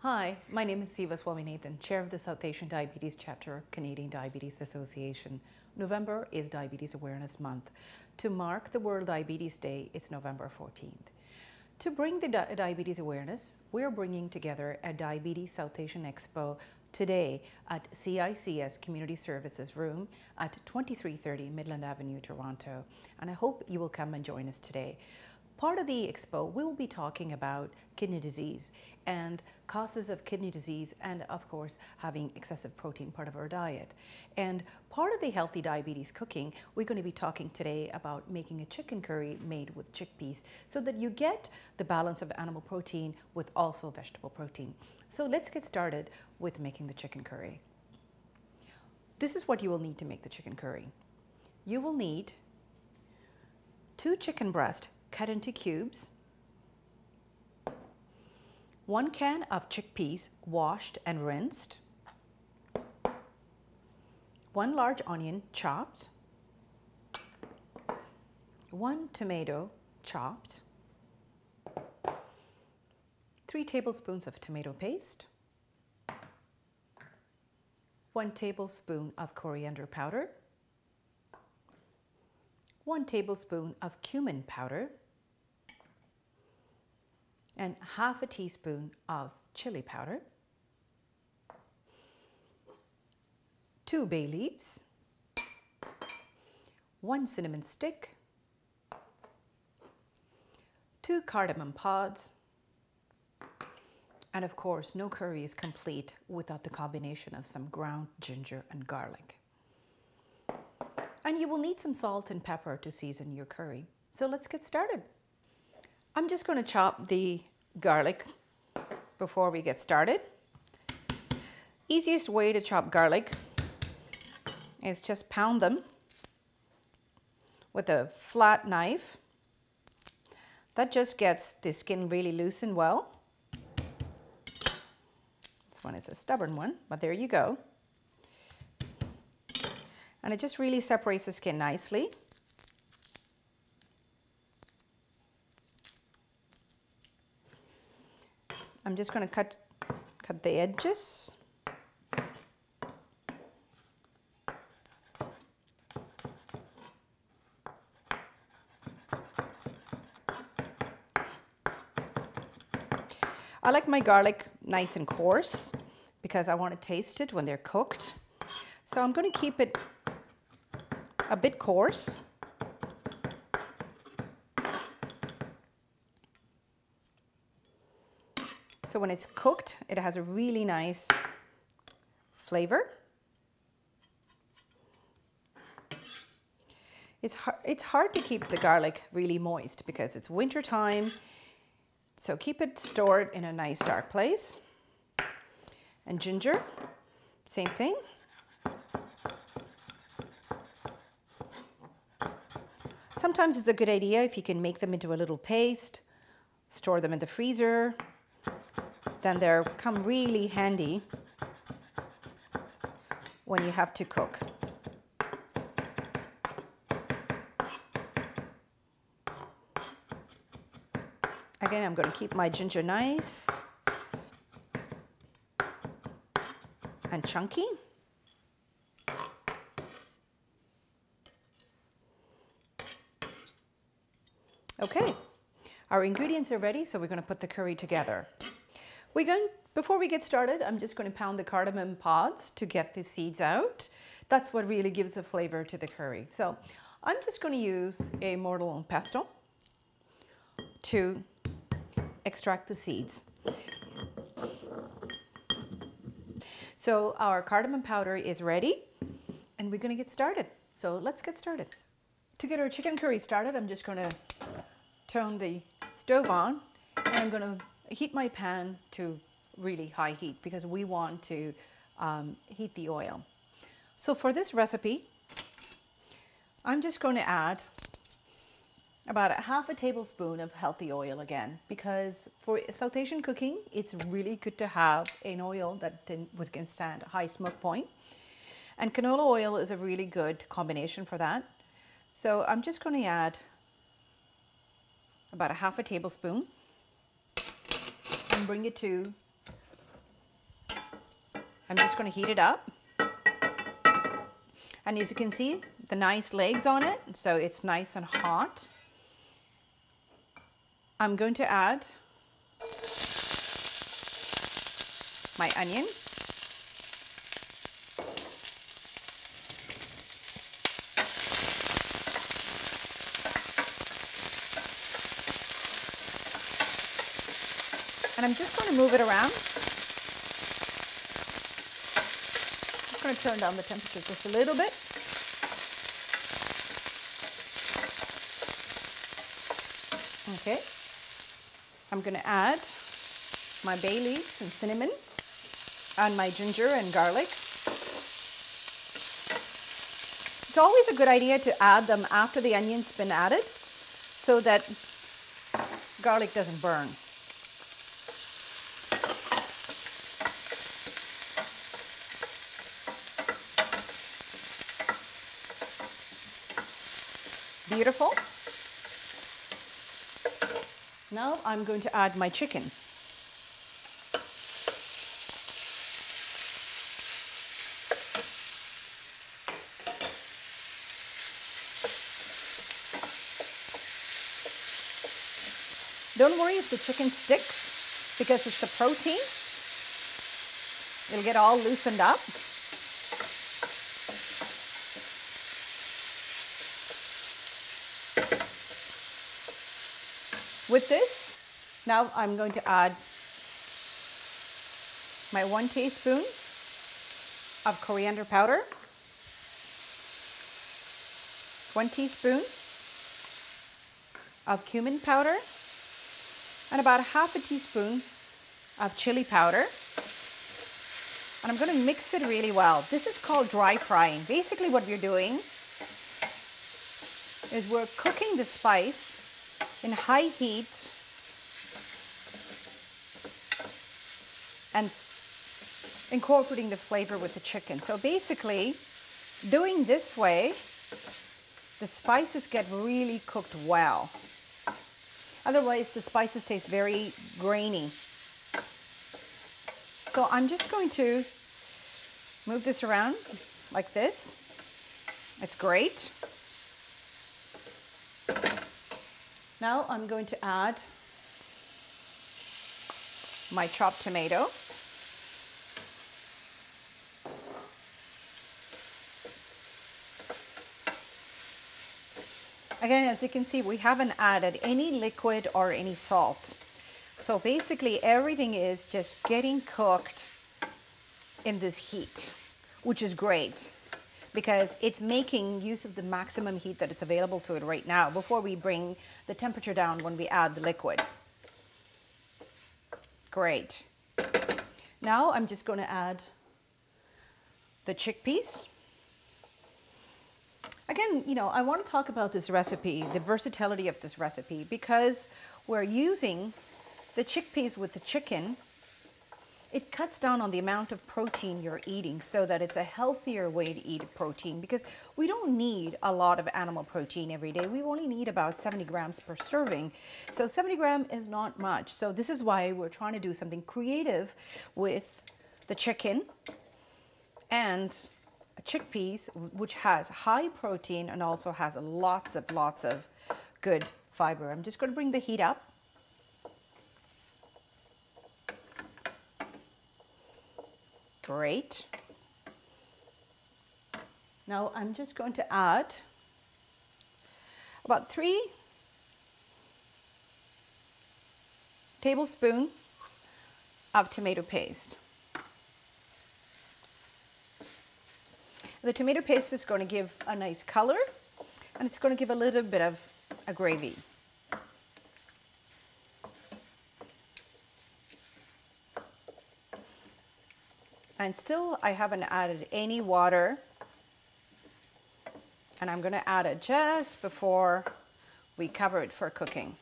Hi, my name is Siva Swaminathan, Chair of the South Asian Diabetes Chapter of Canadian Diabetes Association. November is Diabetes Awareness Month. To mark the World Diabetes Day, it's November 14th. To bring the diabetes awareness, we're bringing together a Diabetes South Asian Expo today at CICS Community Services Room at 2330 Midland Avenue, Toronto. And I hope you will come and join us today. Part of the expo, we will be talking about kidney disease and causes of kidney disease and, of course, having excessive protein part of our diet. And part of the healthy diabetes cooking, we're going to be talking today about making a chicken curry made with chickpeas so that you get the balance of animal protein with also vegetable protein. So let's get started with making the chicken curry. This is what you will need to make the chicken curry. You will need 2 chicken breasts cut into cubes, 1 can of chickpeas washed and rinsed, 1 large onion chopped, 1 tomato chopped, 3 tablespoons of tomato paste, 1 tablespoon of coriander powder, 1 tablespoon of cumin powder, and half a teaspoon of chili powder, 2 bay leaves, 1 cinnamon stick, 2 cardamom pods, and of course, no curry is complete without the combination of some ground ginger and garlic. And you will need some salt and pepper to season your curry. So let's get started. I'm just going to chop the garlic before we get started. Easiest way to chop garlic is just pound them with a flat knife. That just gets the skin really loose and well. This one is a stubborn one, but there you go. And it just really separates the skin nicely. I'm just going to cut the edges. I like my garlic nice and coarse because I want to taste it when they're cooked. So I'm going to keep it a bit coarse. So when it's cooked, it has a really nice flavor. It's hard to keep the garlic really moist because it's winter time. So keep it stored in a nice dark place. And ginger, same thing. Sometimes it's a good idea if you can make them into a little paste, store them in the freezer, then they come really handy when you have to cook. Again, I'm going to keep my ginger nice and chunky. Okay, our ingredients are ready, so we're going to put the curry together. Before we get started, I'm just going to pound the cardamom pods to get the seeds out. That's what really gives a flavor to the curry. So I'm just going to use a mortar and pestle to extract the seeds. So our cardamom powder is ready, and we're going to get started. So let's get started. To get our chicken curry started, I'm just going to turn the stove on, and I'm going to heat my pan to really high heat because we want to heat the oil. So for this recipe, I'm just going to add about half a tablespoon of healthy oil again, because for South Asian cooking, it's really good to have an oil that can stand a high smoke point. And canola oil is a really good combination for that. So I'm just going to add about half a tablespoon and bring it to I'm just going to heat it up. And as you can see, the nice legs on it, so it's nice and hot. I'm going to add my onion. And I'm just going to move it around. I'm going to turn down the temperature just a little bit. Okay. I'm going to add my bay leaves and cinnamon and my ginger and garlic. It's always a good idea to add them after the onion's been added so that garlic doesn't burn. Beautiful. Now I'm going to add my chicken. Don't worry if the chicken sticks because it's the protein. It'll get all loosened up. With this, now I'm going to add my 1 teaspoon of coriander powder, 1 teaspoon of cumin powder, and about ½ a teaspoon of chili powder. And I'm going to mix it really well. This is called dry frying. Basically what we're doing is we're cooking the spice in high heat and incorporating the flavor with the chicken. So basically, doing this way, the spices get really cooked well. Otherwise, the spices taste very grainy. So I'm just going to move this around like this. It's great. Now I'm going to add my chopped tomato. Again, as you can see, we haven't added any liquid or any salt. So basically everything is just getting cooked in this heat, which is great because it's making use of the maximum heat that is available to it right now before we bring the temperature down when we add the liquid. Great. Now I'm just going to add the chickpeas. Again, you know, I want to talk about this recipe, the versatility of this recipe, because we're using the chickpeas with the chicken. It cuts down on the amount of protein you're eating so that it's a healthier way to eat protein, because we don't need a lot of animal protein every day. We only need about 70 grams per serving. So 70 grams is not much. So this is why we're trying to do something creative with the chicken and chickpeas, which has high protein and also has lots of good fiber. I'm just going to bring the heat up. Great. Now I'm just going to add about 3 tablespoons of tomato paste. The tomato paste is going to give a nice color and it's going to give a little bit of a gravy. And still I haven't added any water, and I'm going to add it just before we cover it for cooking.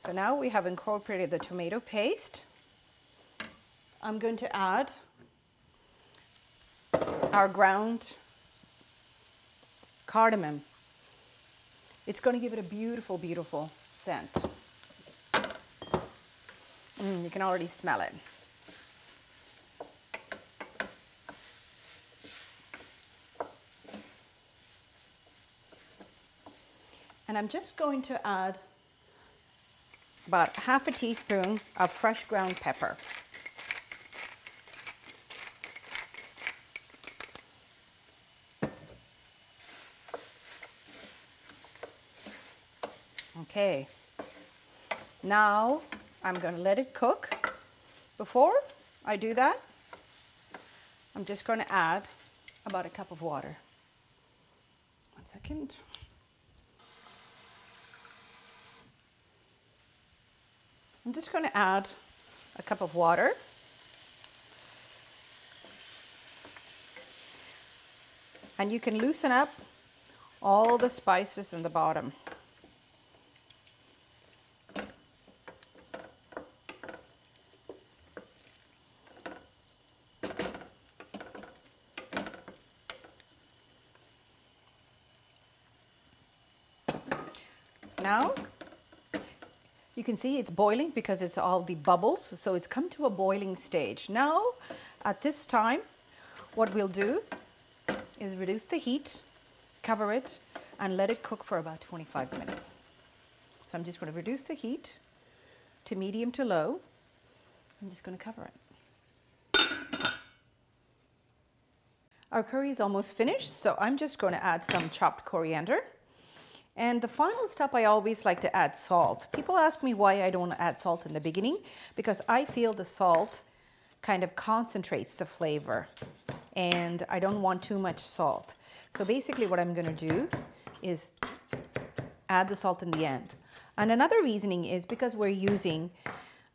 So now we have incorporated the tomato paste. I'm going to add our ground cardamom. It's going to give it a beautiful, beautiful scent. You can already smell it. And I'm just going to add about half a teaspoon of fresh ground pepper. Okay, now I'm going to let it cook. Before I do that, I'm just going to add about a cup of water. 1 second. I'm just going to add a cup of water. And you can loosen up all the spices in the bottom. Now, you can see it's boiling because it's all the bubbles, so it's come to a boiling stage. Now, at this time, what we'll do is reduce the heat, cover it, and let it cook for about 25 minutes. So I'm just going to reduce the heat to medium to low. I'm just going to cover it. Our curry is almost finished, so I'm just going to add some chopped coriander. And the final step, I always like to add salt. People ask me why I don't add salt in the beginning, because I feel the salt kind of concentrates the flavor and I don't want too much salt. So basically what I'm going to do is add the salt in the end. And another reasoning is because we're using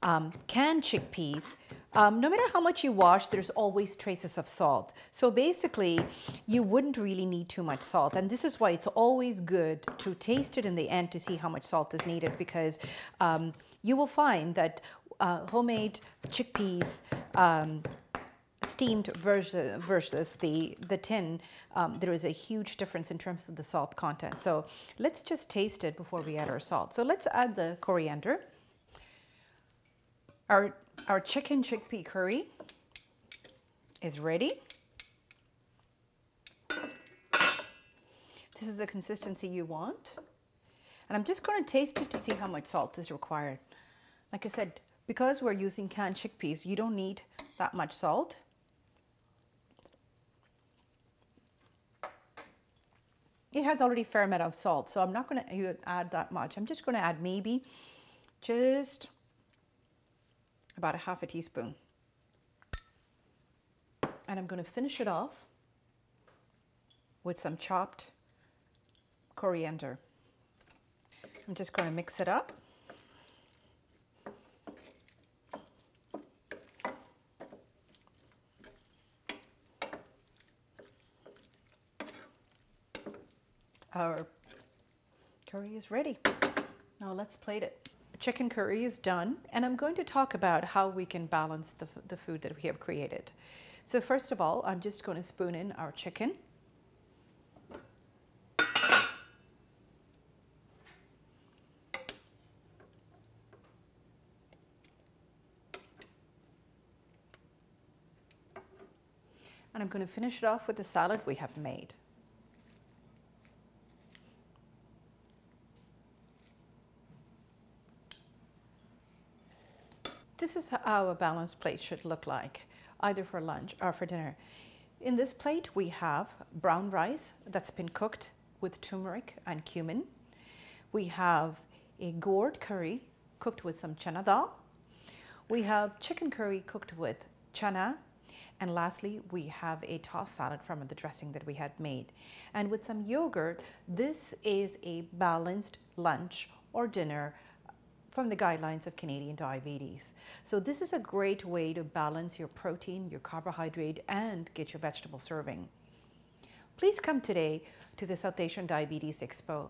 canned chickpeas. No matter how much you wash, there's always traces of salt. So basically, you wouldn't really need too much salt. And this is why it's always good to taste it in the end to see how much salt is needed, because you will find that homemade chickpeas, steamed versus the tin, there is a huge difference in terms of the salt content. So let's just taste it before we add our salt. So let's add the coriander. Our chicken chickpea curry is ready. This is the consistency you want. And I'm just going to taste it to see how much salt is required. Like I said, because we're using canned chickpeas, you don't need that much salt. It has already a fair amount of salt, so I'm not going to add that much. I'm just going to add maybe just about a half a teaspoon. And I'm going to finish it off with some chopped coriander. I'm just going to mix it up. Our curry is ready. Now let's plate it. Chicken curry is done, and I'm going to talk about how we can balance the food that we have created. So first of all, I'm just going to spoon in our chicken. And I'm going to finish it off with the salad we have made. This is how a balanced plate should look like, either for lunch or for dinner. In this plate, we have brown rice that's been cooked with turmeric and cumin. We have a gourd curry cooked with some chana dal. We have chicken curry cooked with chana. And lastly, we have a tossed salad from the dressing that we had made. And with some yogurt, this is a balanced lunch or dinner from the guidelines of Canadian diabetes. So this is a great way to balance your protein, your carbohydrate, and get your vegetable serving. Please come today to the South Asian Diabetes Expo.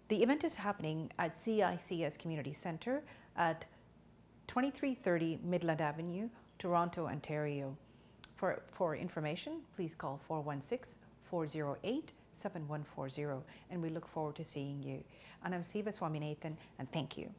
The event is happening at CICS Community Centre at 2330 Midland Avenue, Toronto, Ontario. For information, please call 416-408-7140, and we look forward to seeing you. And I'm Siva Swaminathan, and thank you.